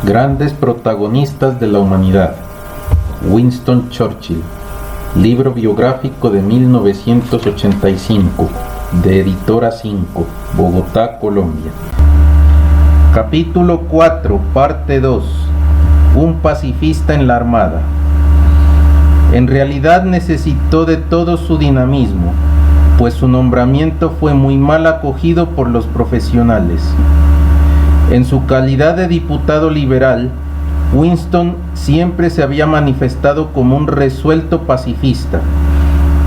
Grandes protagonistas de la humanidad. Winston Churchill. Libro biográfico de 1985, de Editora 5, Bogotá, Colombia. Capítulo 4, parte 2. Un pacifista en la Armada. En realidad necesitó de todo su dinamismo, pues su nombramiento fue muy mal acogido por los profesionales. En su calidad de diputado liberal, Winston siempre se había manifestado como un resuelto pacifista.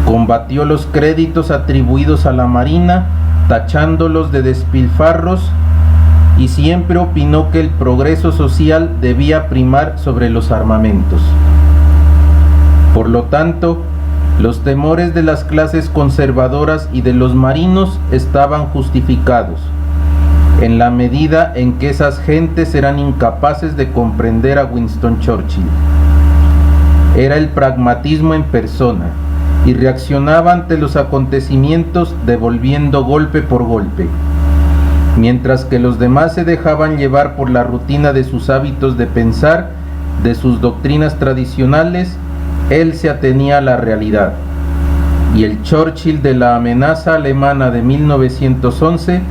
Combatió los créditos atribuidos a la Marina, tachándolos de despilfarros, y siempre opinó que el progreso social debía primar sobre los armamentos. Por lo tanto, los temores de las clases conservadoras y de los marinos estaban justificados, en la medida en que esas gentes eran incapaces de comprender a Winston Churchill. Era el pragmatismo en persona, y reaccionaba ante los acontecimientos devolviendo golpe por golpe. Mientras que los demás se dejaban llevar por la rutina de sus hábitos de pensar, de sus doctrinas tradicionales, él se atenía a la realidad. Y el Churchill de la amenaza alemana de 1911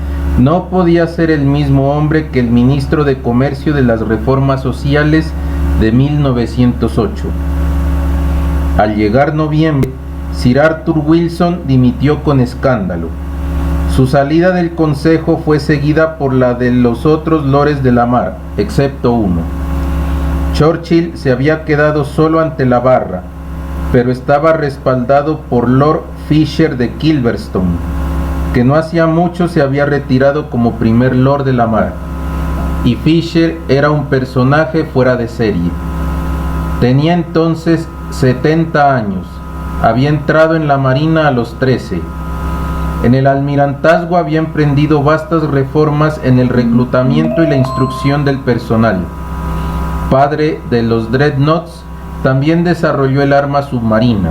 no podía ser el mismo hombre que el ministro de Comercio de las Reformas Sociales de 1908. Al llegar noviembre, Sir Arthur Wilson dimitió con escándalo. Su salida del Consejo fue seguida por la de los otros lores de la mar, excepto uno. Churchill se había quedado solo ante la barra, pero estaba respaldado por Lord Fisher de Kilverstone, que no hacía mucho se había retirado como primer lord de la mar, y Fisher era un personaje fuera de serie. Tenía entonces 70 años, había entrado en la marina a los 13. En el almirantazgo había emprendido vastas reformas en el reclutamiento y la instrucción del personal. Padre de los dreadnoughts, también desarrolló el arma submarina.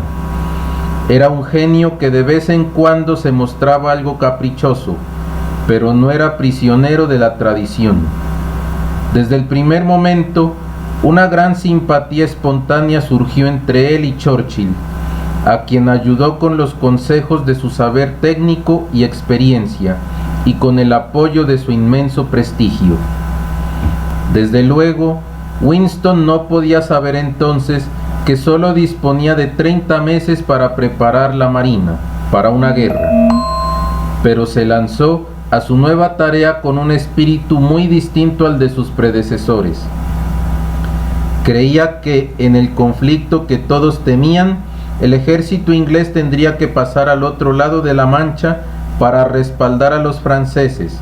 Era un genio que de vez en cuando se mostraba algo caprichoso, pero no era prisionero de la tradición. Desde el primer momento, una gran simpatía espontánea surgió entre él y Churchill, a quien ayudó con los consejos de su saber técnico y experiencia, y con el apoyo de su inmenso prestigio. Desde luego, Winston no podía saber entonces que solo disponía de 30 meses para preparar la marina para una guerra, pero se lanzó a su nueva tarea con un espíritu muy distinto al de sus predecesores. Creía que en el conflicto que todos temían, el ejército inglés tendría que pasar al otro lado de la Mancha para respaldar a los franceses.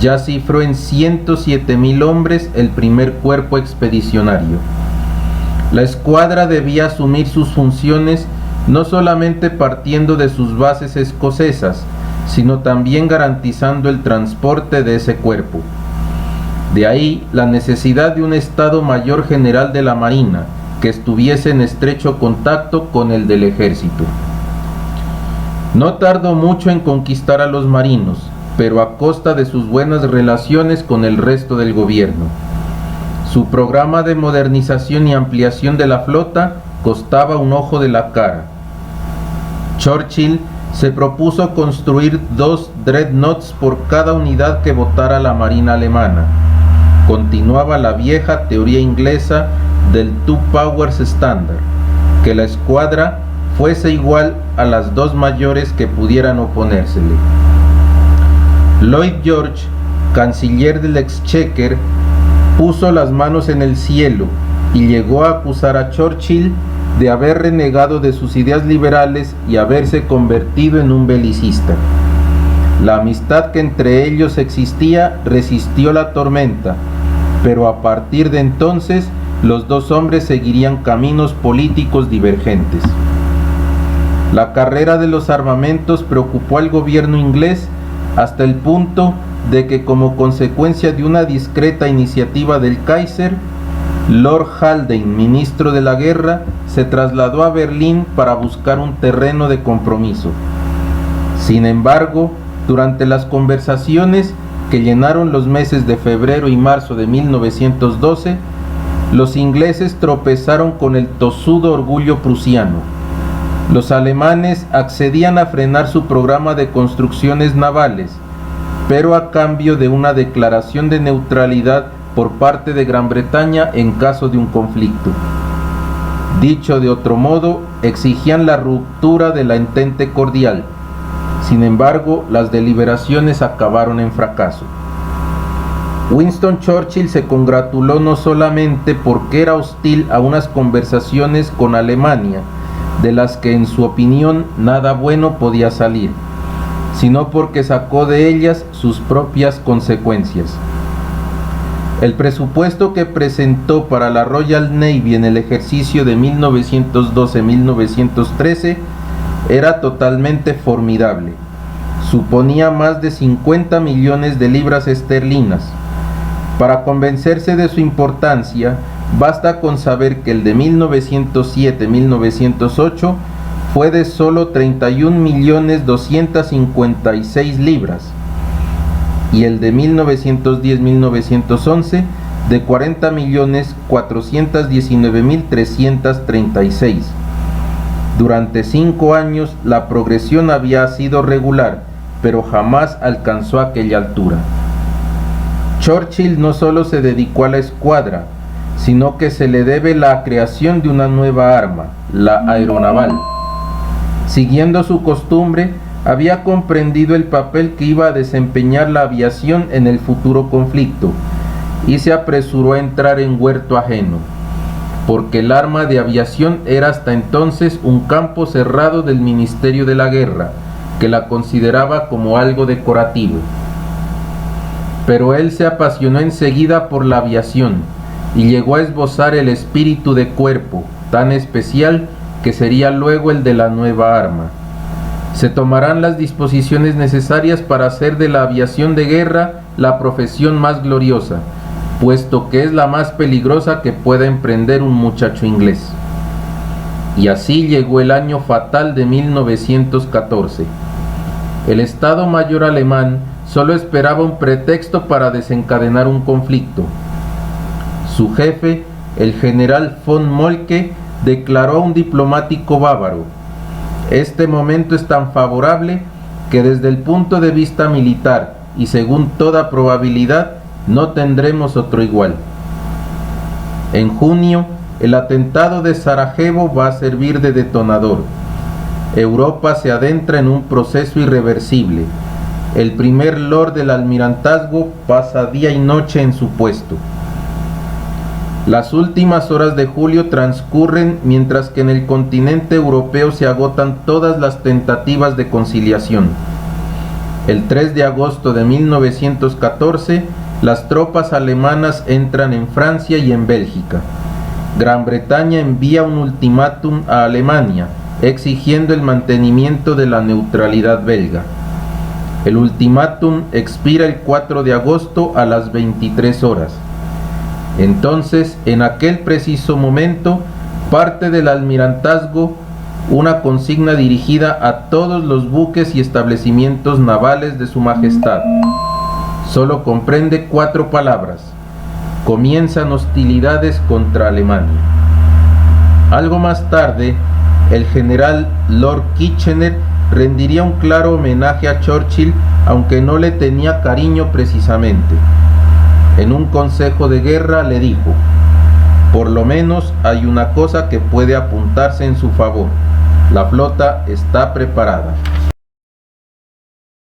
Ya cifró en 107.000 hombres el primer cuerpo expedicionario. La escuadra debía asumir sus funciones no solamente partiendo de sus bases escocesas, sino también garantizando el transporte de ese cuerpo. De ahí la necesidad de un Estado Mayor General de la Marina, que estuviese en estrecho contacto con el del ejército. No tardó mucho en conquistar a los marinos, pero a costa de sus buenas relaciones con el resto del gobierno. Su programa de modernización y ampliación de la flota costaba un ojo de la cara. Churchill se propuso construir 2 dreadnoughts por cada unidad que votara la marina alemana. Continuaba la vieja teoría inglesa del Two Powers Standard, que la escuadra fuese igual a las 2 mayores que pudieran oponérsele. Lloyd George, canciller del Exchequer, puso las manos en el cielo y llegó a acusar a Churchill de haber renegado de sus ideas liberales y haberse convertido en un belicista. La amistad que entre ellos existía resistió la tormenta, pero a partir de entonces los dos hombres seguirían caminos políticos divergentes. La carrera de los armamentos preocupó al gobierno inglés hasta el punto de que, como consecuencia de una discreta iniciativa del Kaiser, Lord Haldane, ministro de la guerra, se trasladó a Berlín para buscar un terreno de compromiso. Sin embargo, durante las conversaciones, que llenaron los meses de febrero y marzo de 1912, los ingleses tropezaron con el tosudo orgullo prusiano. Los alemanes accedían a frenar su programa de construcciones navales, pero a cambio de una declaración de neutralidad por parte de Gran Bretaña en caso de un conflicto. Dicho de otro modo, exigían la ruptura de la entente cordial. Sin embargo, las deliberaciones acabaron en fracaso. Winston Churchill se congratuló no solamente porque era hostil a unas conversaciones con Alemania, de las que en su opinión nada bueno podía salir, sino porque sacó de ellas sus propias consecuencias. El presupuesto que presentó para la Royal Navy en el ejercicio de 1912-1913 era totalmente formidable. Suponía más de 50 millones de libras esterlinas. Para convencerse de su importancia, basta con saber que el de 1907-1908 fue de solo 31.256.000 libras y el de 1910-1911 de 40.419.336. Durante 5 años la progresión había sido regular, pero jamás alcanzó aquella altura. Churchill no solo se dedicó a la escuadra, sino que se le debe la creación de una nueva arma, la aeronaval. Siguiendo su costumbre, había comprendido el papel que iba a desempeñar la aviación en el futuro conflicto y se apresuró a entrar en huerto ajeno, porque el arma de aviación era hasta entonces un campo cerrado del Ministerio de la Guerra, que la consideraba como algo decorativo. Pero él se apasionó enseguida por la aviación y llegó a esbozar el espíritu de cuerpo, tan especial que sería luego el de la nueva arma. Se tomarán las disposiciones necesarias para hacer de la aviación de guerra la profesión más gloriosa, puesto que es la más peligrosa que pueda emprender un muchacho inglés. Y así llegó el año fatal de 1914. El Estado Mayor alemán solo esperaba un pretexto para desencadenar un conflicto. Su jefe, el general von Moltke, declaró a un diplomático bávaro: este momento es tan favorable que desde el punto de vista militar y según toda probabilidad no tendremos otro igual. En junio, el atentado de Sarajevo va a servir de detonador. Europa se adentra en un proceso irreversible. El primer lord del almirantazgo pasa día y noche en su puesto. Las últimas horas de julio transcurren mientras que en el continente europeo se agotan todas las tentativas de conciliación. El 3 de agosto de 1914, las tropas alemanas entran en Francia y en Bélgica. Gran Bretaña envía un ultimátum a Alemania, exigiendo el mantenimiento de la neutralidad belga. El ultimátum expira el 4 de agosto a las 23 horas. Entonces, en aquel preciso momento, parte del almirantazgo una consigna dirigida a todos los buques y establecimientos navales de Su Majestad. Solo comprende 4 palabras: comienzan hostilidades contra Alemania. Algo más tarde, el general Lord Kitchener rendiría un claro homenaje a Churchill, aunque no le tenía cariño precisamente. En un consejo de guerra le dijo: por lo menos hay una cosa que puede apuntarse en su favor, la flota está preparada.